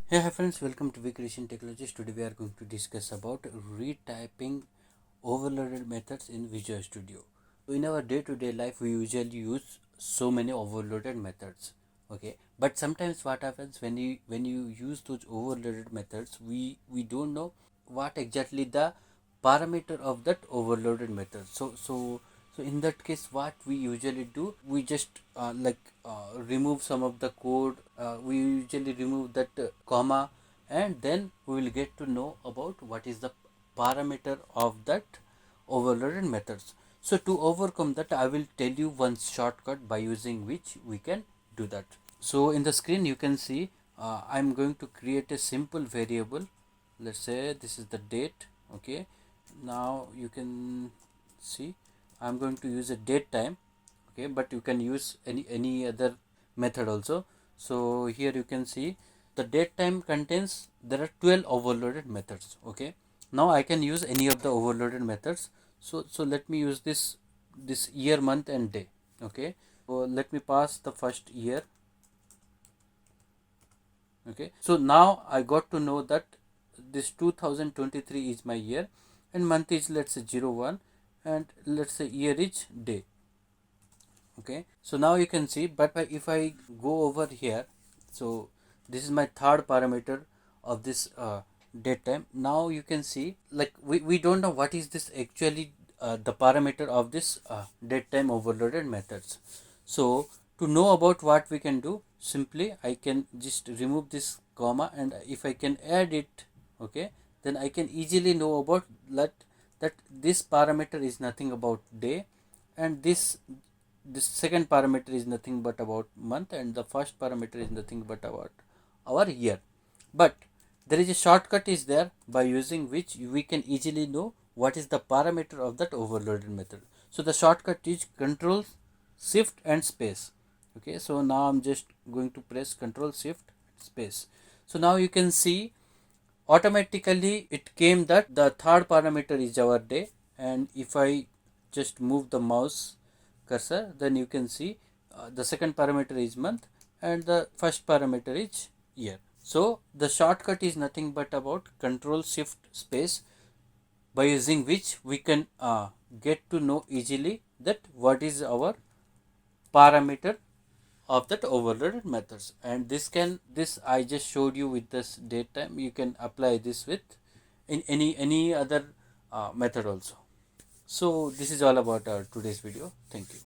Hey hi friends, welcome to Creation Technologies. Today we are going to discuss about retyping overloaded methods in Visual Studio. So in our day-to-day life we usually use so many overloaded methods. Okay, but sometimes what happens when you use those overloaded methods, we don't know what exactly the parameter of that overloaded method. So in that case, what we usually do, we just remove some of the code. We usually remove that comma, and then we will get to know about what is the parameter of that overloaded methods. So to overcome that, I will tell you one shortcut by using which we can do that. So in the screen you can see I'm going to create a simple variable. Let's say this is the date. Okay, now you can see I'm going to use a date time. Okay, but you can use any other method also. So here you can see the date time contains, there are 12 overloaded methods. Okay, now I can use any of the overloaded methods. So let me use this year, month and day. Okay, so let me pass the first year. Okay, so now I got to know that this 2023 is my year, and month is, let's say, 01, and let's say year is day. Okay, so now you can see, but if I go over here, so this is my third parameter of this date time. Now you can see, like, we don't know what is this actually, the parameter of this date time overloaded methods. So to know about what we can do, simply I can just remove this comma, and if I can add it, okay, then I can easily know about that this parameter is nothing about day, and this second parameter is nothing but about month, and the first parameter is nothing but about our year. But there is a shortcut is there by using which we can easily know what is the parameter of that overloaded method. So the shortcut is control shift and space. Okay, so now I'm just going to press control shift space. So now you can see automatically it came that the third parameter is our day, and if I just move the mouse cursor, then you can see the second parameter is month, and the first parameter is year. So the shortcut is nothing but about control shift space, by using which we can get to know easily that what is our parameter of that overloaded methods. And this I just showed you with this date time. You can apply this with in any other method also. So this is all about our today's video. Thank you.